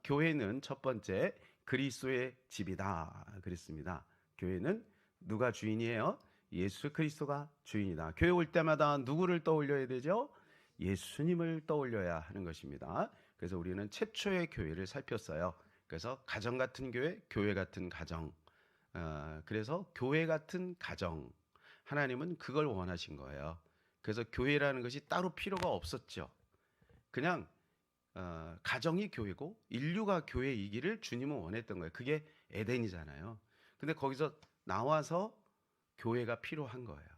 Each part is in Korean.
교회는 첫 번째 그리스도의 집이다 그랬습니다. 교회는 누가 주인이에요? 예수 그리스도가 주인이다. 교회 올 때마다 누구를 떠올려야 되죠? 예수님을 떠올려야 하는 것입니다. 그래서 우리는 최초의 교회를 살폈어요. 그래서 가정 같은 교회, 교회 같은 가정. 그래서 교회 같은 가정. 하나님은 그걸 원하신 거예요. 그래서 교회라는 것이 따로 필요가 없었죠. 그냥 가정이 교회고 인류가 교회이기를 주님은 원했던 거예요. 그게 에덴이잖아요. 근데 거기서 나와서 교회가 필요한 거예요.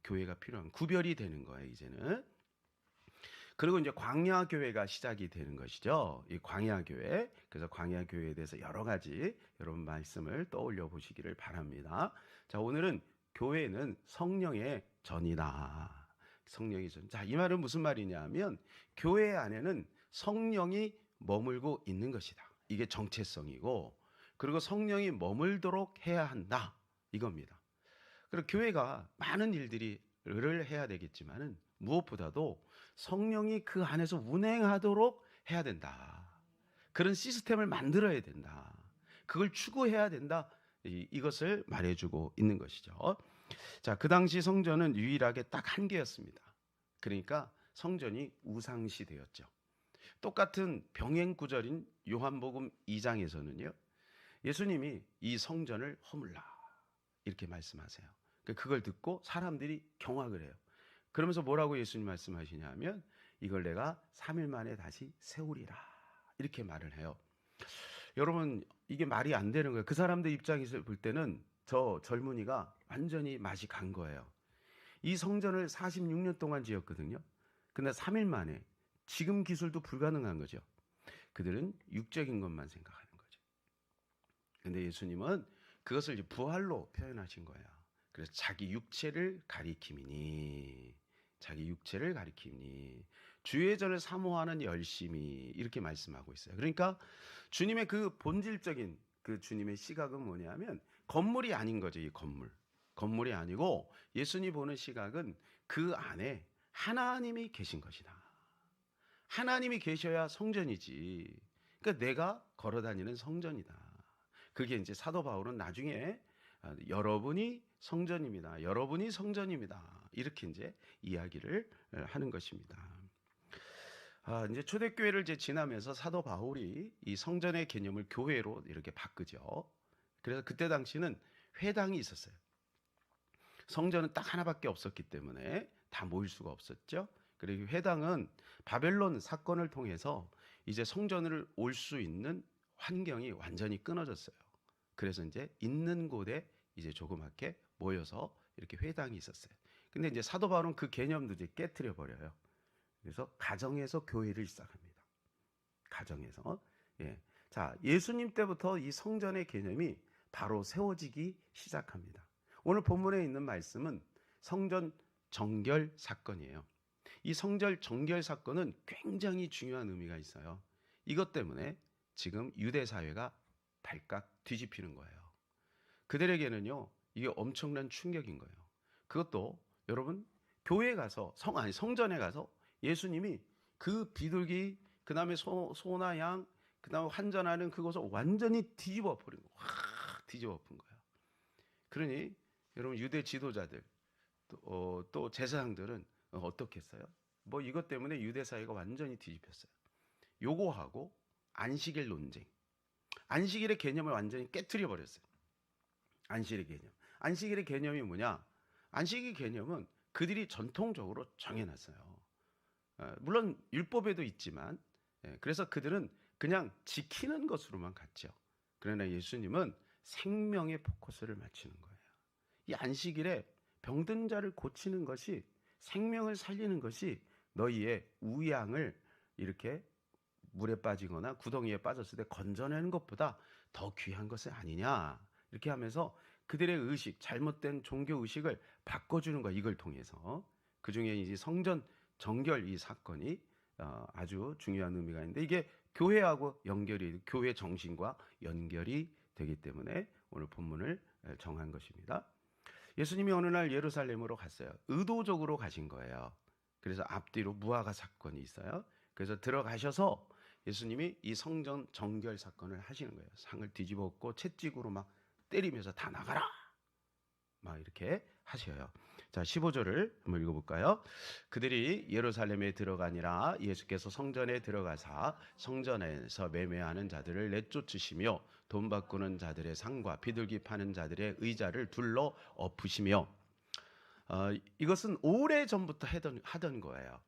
교회가 필요한 구별이 되는 거예요, 이제는. 그리고 이제 광야 교회가 시작이 되는 것이죠. 이 광야 교회. 그래서 광야 교회에 대해서 여러 가지 여러분 말씀을 떠올려 보시기를 바랍니다. 자, 오늘은 교회는 성령의 전이다. 성령의 전. 자, 이 말은 무슨 말이냐면 교회 안에는 성령이 머물고 있는 것이다. 이게 정체성이고, 그리고 성령이 머물도록 해야 한다. 이겁니다. 그리고 교회가 많은 일들을 해야 되겠지만은 무엇보다도 성령이 그 안에서 운행하도록 해야 된다. 그런 시스템을 만들어야 된다. 그걸 추구해야 된다. 이것을 말해주고 있는 것이죠. 자, 그 당시 성전은 유일하게 딱 한 개였습니다. 그러니까 성전이 우상시대였죠. 똑같은 병행 구절인 요한복음 2장에서는요. 예수님이 이 성전을 허물라 이렇게 말씀하세요. 그걸 듣고 사람들이 경악을 해요. 그러면서 뭐라고 예수님 말씀하시냐면 이걸 내가 3일 만에 다시 세우리라 이렇게 말을 해요. 여러분, 이게 말이 안 되는 거예요. 그 사람들 입장에서 볼 때는 저 젊은이가 완전히 맛이 간 거예요. 이 성전을 46년 동안 지었거든요. 근데 3일 만에, 지금 기술도 불가능한 거죠. 그들은 육적인 것만 생각하는 거죠. 근데 예수님은 그것을 이제 부활로 표현하신 거예요. 그래서 자기 육체를 가리킴이니, 자기 육체를 가리킴이니, 주의 전을 사모하는 열심히, 이렇게 말씀하고 있어요. 그러니까 주님의 그 본질적인 그 주님의 시각은 뭐냐면 건물이 아닌 거죠. 이 건물이 아니고 예수님 보는 시각은 그 안에 하나님이 계신 것이다. 하나님이 계셔야 성전이지. 그러니까 내가 걸어다니는 성전이다. 그게 이제 사도 바울은 나중에 여러분이 성전입니다. 여러분이 성전입니다. 이렇게 이제 이야기를 하는 것입니다. 이제 초대교회를 이제 지나면서 사도 바울이 이 성전의 개념을 교회로 이렇게 바꾸죠. 그래서 그때 당시는 회당이 있었어요. 성전은 딱 하나밖에 없었기 때문에 다 모일 수가 없었죠. 그리고 회당은 바벨론 사건을 통해서 이제 성전을 올 수 있는 환경이 완전히 끊어졌어요. 그래서 이제 있는 곳에 이제 조그맣게 모여서 이렇게 회당이 있었어요. 근데 이제 사도 바울은 그 개념도 이제 깨트려 버려요. 그래서 가정에서 교회를 시작합니다. 가정에서. 예. 자, 예수님 때부터 이 성전의 개념이 바로 세워지기 시작합니다. 오늘 본문에 있는 말씀은 성전 정결 사건이에요. 이 성전 정결 사건은 굉장히 중요한 의미가 있어요. 이것 때문에 지금 유대 사회가 발칵 뒤집히는 거예요. 그들에게는요, 이게 엄청난 충격인 거예요. 그것도 여러분, 교회에 가서 성전에 가서 예수님이 그 비둘기, 그 다음에 소나 양, 그 다음에 환전하는 그것을 완전히 뒤집어 버린 거예요. 확 뒤집어 본 거예요. 그러니 여러분, 유대 지도자들 또 제사장들은 어떻게 했어요? 뭐 이것 때문에 유대 사회가 완전히 뒤집혔어요. 요거하고 안식일 논쟁, 안식일의 개념을 완전히 깨트려 버렸어요. 안식일의 개념. 안식일의 개념이 뭐냐? 안식일 개념은 그들이 전통적으로 정해놨어요. 물론 율법에도 있지만, 그래서 그들은 그냥 지키는 것으로만 갔죠. 그러나 예수님은 생명의 포커스를 맞추는 거예요. 이 안식일에 병든 자를 고치는 것이, 생명을 살리는 것이 너희의 우양을 이렇게 물에 빠지거나 구덩이에 빠졌을 때 건져내는 것보다 더 귀한 것이 아니냐, 이렇게 하면서 그들의 의식, 잘못된 종교 의식을 바꿔주는 거야. 이걸 통해서. 그 중에 이제 성전 정결 이 사건이 아주 중요한 의미가 있는데, 이게 교회하고 연결이, 교회 정신과 연결이 되기 때문에 오늘 본문을 정한 것입니다. 예수님이 어느 날 예루살렘으로 갔어요. 의도적으로 가신 거예요. 그래서 앞뒤로 무화과 사건이 있어요. 그래서 들어가셔서 예수님이 이 성전 정결 사건을 하시는 거예요. 상을 뒤집어 엎고 채찍으로 막 때리면서 다 나가라 막 이렇게 하셔요. 자, 15절을 한번 읽어볼까요? 그들이 예루살렘에 들어가니라 예수께서 성전에 들어가사 성전에서 매매하는 자들을 내쫓으시며 돈 바꾸는 자들의 상과 비둘기 파는 자들의 의자를 둘러 엎으시며, 이것은 오래 전부터 하던 거예요.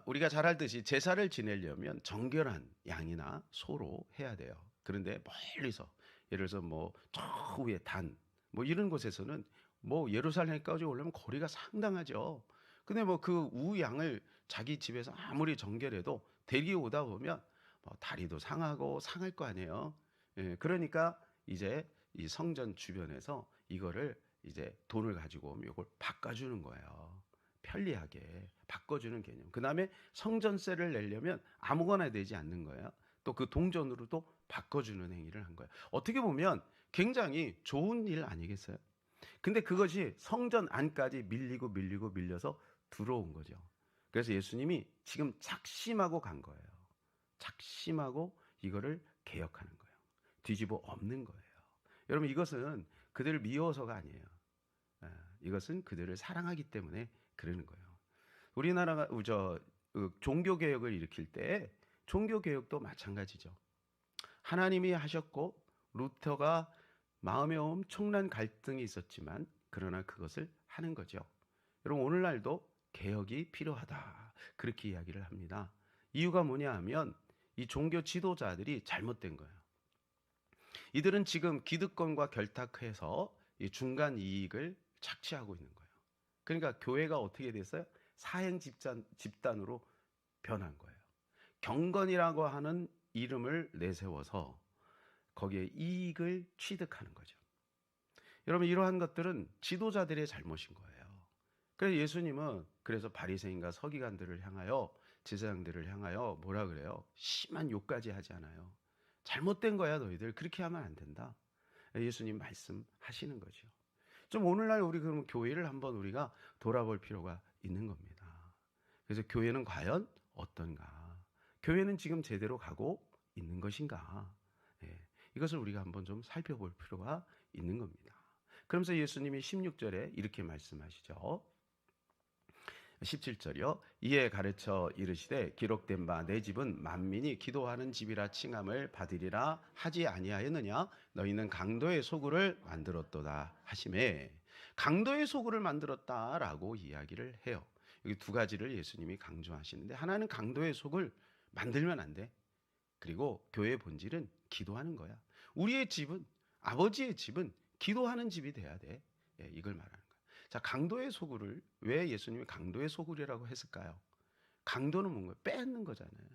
우리가 잘 알듯이 제사를 지내려면 정결한 양이나 소로 해야 돼요. 그런데 멀리서, 예를 들어서 뭐 저 위에 단 뭐 이런 곳에서는 뭐 예루살렘까지 오려면 거리가 상당하죠. 근데 뭐 그 우양을 자기 집에서 아무리 정결해도 데리오다 보면 뭐 다리도 상하고 상할 거 아니에요. 예, 그러니까 이제 이 성전 주변에서 이거를 이제 돈을 가지고 오면 이걸 바꿔주는 거예요. 편리하게 바꿔주는 개념. 그 다음에 성전세를 내려면 아무거나 되지 않는 거예요. 또 그 동전으로도 바꿔주는 행위를 한 거예요. 어떻게 보면 굉장히 좋은 일 아니겠어요? 근데 그것이 성전 안까지 밀려서 들어온 거죠. 그래서 예수님이 지금 작심하고 간 거예요. 작심하고 이거를 개혁하는 거예요. 뒤집어 엎는 거예요. 여러분, 이것은 그들을 미워서가 아니에요. 이것은 그들을 사랑하기 때문에 그러는 거예요. 우리나라가 종교개혁을 일으킬 때 종교개혁도 마찬가지죠. 하나님이 하셨고 루터가 마음에 엄청난 갈등이 있었지만 그러나 그것을 하는 거죠. 여러분, 오늘날도 개혁이 필요하다 그렇게 이야기를 합니다. 이유가 뭐냐 하면 이 종교 지도자들이 잘못된 거예요. 이들은 지금 기득권과 결탁해서 이 중간 이익을 착취하고 있는 거예요. 그러니까 교회가 어떻게 됐어요? 사행 집단으로 변한 거예요. 경건이라고 하는 이름을 내세워서 거기에 이익을 취득하는 거죠. 여러분, 이러한 것들은 지도자들의 잘못인 거예요. 그래서 예수님은 그래서 바리새인과 서기관들을 향하여, 제사장들을 향하여 뭐라 그래요? 심한 욕까지 하지 않아요. 잘못된 거야 너희들, 그렇게 하면 안 된다. 예수님 말씀하시는 거죠. 좀 오늘날 우리 그럼 교회를 한번 우리가 돌아볼 필요가 있는 겁니다. 그래서 교회는 과연 어떤가? 교회는 지금 제대로 가고 있는 것인가? 이것을 우리가 한번 좀 살펴볼 필요가 있는 겁니다. 그러면서 예수님이 16절에 이렇게 말씀하시죠. 17절이요. 이에 가르쳐 이르시되 기록된 바 내 집은 만민이 기도하는 집이라 칭함을 받으리라 하지 아니하였느냐? 너희는 강도의 소굴을 만들었도다 하시매, 강도의 소굴을 만들었다라고 이야기를 해요. 여기 두 가지를 예수님이 강조하시는데, 하나는 강도의 속을 만들면 안 돼. 그리고 교회의 본질은 기도하는 거야. 우리의 집은, 아버지의 집은 기도하는 집이 돼야 돼. 이걸 말하는 거야. 자, 강도의 소굴을 왜 예수님이 강도의 소굴이라고 했을까요? 강도는 뭔가요? 빼앗는 거잖아요.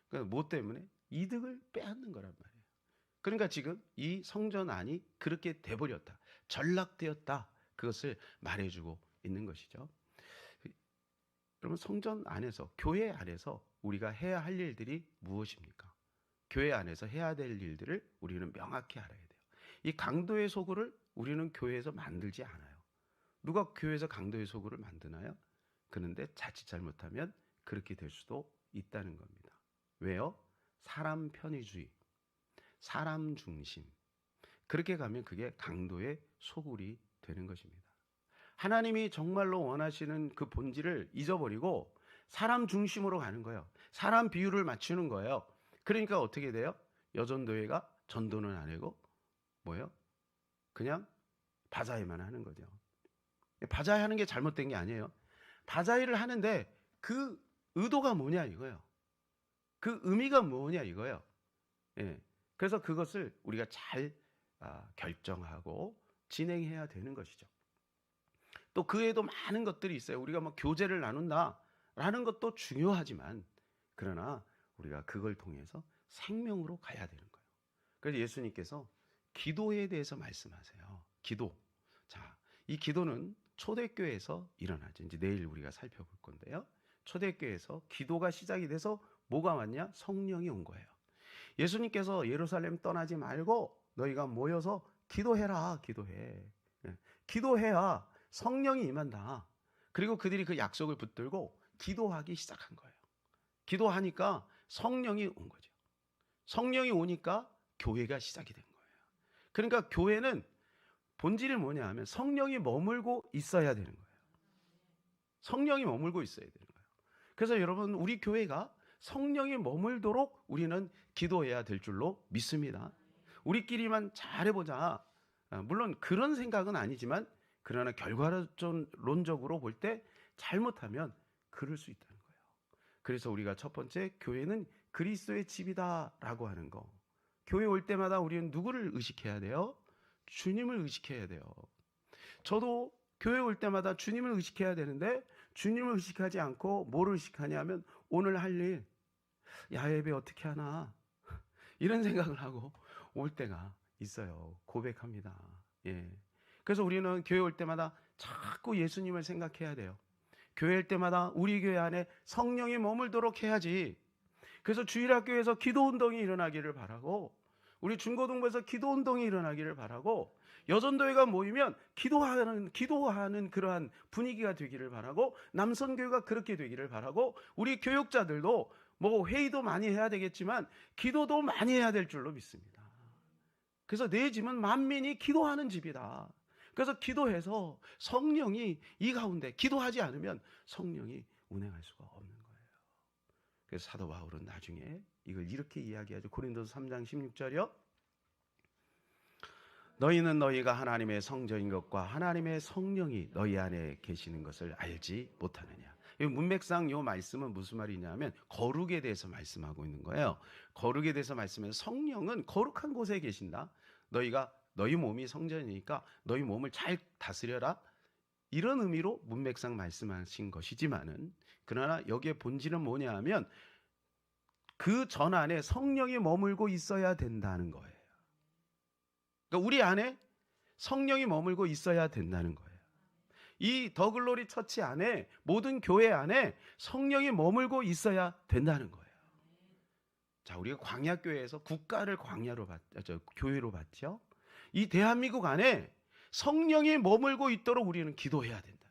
그러니까 뭐 때문에? 이득을 빼앗는 거란 말이에요. 그러니까 지금 이 성전 안이 그렇게 돼버렸다, 전락되었다, 그것을 말해주고 있는 것이죠. 여러분, 성전 안에서, 교회 안에서 우리가 해야 할 일들이 무엇입니까? 교회 안에서 해야 될 일들을 우리는 명확히 알아야 돼요. 이 강도의 소굴을 우리는 교회에서 만들지 않아요. 누가 교회에서 강도의 소굴을 만드나요? 그런데 자칫 잘못하면 그렇게 될 수도 있다는 겁니다. 왜요? 사람 편의주의, 사람 중심, 그렇게 가면 그게 강도의 소굴이 되는 것입니다. 하나님이 정말로 원하시는 그 본질을 잊어버리고 사람 중심으로 가는 거예요. 사람 비율을 맞추는 거예요. 그러니까 어떻게 돼요? 여전도회가 전도는 안 하고 뭐예요? 그냥 바자회만 하는 거죠. 바자회 하는 게 잘못된 게 아니에요. 바자회를 하는데 그 의도가 뭐냐 이거예요. 그 의미가 뭐냐 이거예요. 그래서 그것을 우리가 잘 결정하고 진행해야 되는 것이죠. 또 그 외에도 많은 것들이 있어요. 우리가 뭐 교제를 나눈다라는 것도 중요하지만, 그러나 우리가 그걸 통해서 생명으로 가야 되는 거예요. 그래서 예수님께서 기도에 대해서 말씀하세요. 기도. 자, 이 기도는 초대교회에서 일어나죠. 이제 내일 우리가 살펴볼 건데요. 초대교회에서 기도가 시작이 돼서 뭐가 왔냐? 성령이 온 거예요. 예수님께서 예루살렘 떠나지 말고 너희가 모여서 기도해라. 기도해. 기도해야 성령이 임한다. 그리고 그들이 그 약속을 붙들고 기도하기 시작한 거예요. 기도하니까 성령이 온 거죠. 성령이 오니까 교회가 시작이 된 거예요. 그러니까 교회는 본질이 뭐냐 하면 성령이 머물고 있어야 되는 거예요. 성령이 머물고 있어야 되는 거예요. 그래서 여러분, 우리 교회가 성령이 머물도록 우리는 기도해야 될 줄로 믿습니다. 우리끼리만 잘해보자. 물론 그런 생각은 아니지만, 그러나 결과론적으로 볼 때 잘못하면 그럴 수 있다는 거예요. 그래서 우리가 첫 번째, 교회는 그리스도의 집이다라고 하는 거. 교회 올 때마다 우리는 누구를 의식해야 돼요? 주님을 의식해야 돼요. 저도 교회 올 때마다 주님을 의식해야 되는데, 주님을 의식하지 않고 뭐를 의식하냐면 오늘 할 일, 야외예배 어떻게 하나, 이런 생각을 하고 올 때가 있어요. 고백합니다. 예. 그래서 우리는 교회 올 때마다 자꾸 예수님을 생각해야 돼요. 교회 올 때마다 우리 교회 안에 성령이 머물도록 해야지. 그래서 주일학교에서 기도운동이 일어나기를 바라고, 우리 중고등부에서 기도운동이 일어나기를 바라고, 여전도회가 모이면 기도하는 그러한 분위기가 되기를 바라고, 남선교회가 그렇게 되기를 바라고, 우리 교육자들도 뭐 회의도 많이 해야 되겠지만 기도도 많이 해야 될 줄로 믿습니다. 그래서 내 집은 만민이 기도하는 집이다. 그래서 기도해서 성령이 이 가운데, 기도하지 않으면 성령이 운행할 수가 없는 거예요. 그래서 사도 바울은 나중에 이걸 이렇게 이야기하죠. 고린도서 3장 16절이요. 너희는 너희가 하나님의 성전인 것과 하나님의 성령이 너희 안에 계시는 것을 알지 못하느냐. 이 문맥상 이 말씀은 무슨 말이냐면 거룩에 대해서 말씀하고 있는 거예요. 거룩에 대해서 말씀해서 성령은 거룩한 곳에 계신다. 너희 몸이 성전이니까 너희 몸을 잘 다스려라. 이런 의미로 문맥상 말씀하신 것이지만은, 그러나 여기에 본질은 뭐냐 하면 그 전 안에 성령이 머물고 있어야 된다는 거예요. 그러니까 우리 안에 성령이 머물고 있어야 된다는 거예요. 이 더 글로리 처치 안에, 모든 교회 안에 성령이 머물고 있어야 된다는 거예요. 자, 우리가 광야교회에서 국가를 교회로 봤죠. 이 대한민국 안에 성령이 머물고 있도록 우리는 기도해야 된다.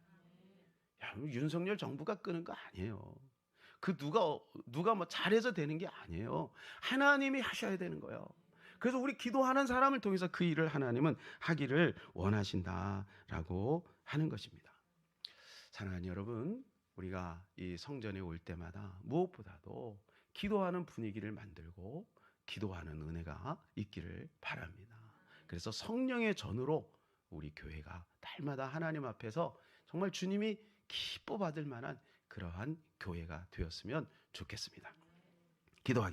야, 윤석열 정부가 끄는 거 아니에요. 그 누가 뭐 잘해서 되는 게 아니에요. 하나님이 하셔야 되는 거예요. 그래서 우리 기도하는 사람을 통해서 그 일을 하나님은 하기를 원하신다라고 하는 것입니다. 사랑하는 여러분, 우리가 이 성전에 올 때마다 무엇보다도 기도하는 분위기를 만들고 기도하는 은혜가 있기를 바랍니다. 그래서 성령의 전으로 우리 교회가 날마다 하나님 앞에서 정말 주님이 기뻐 받을 만한 그러한 교회가 되었으면 좋겠습니다. 기도하겠습니다.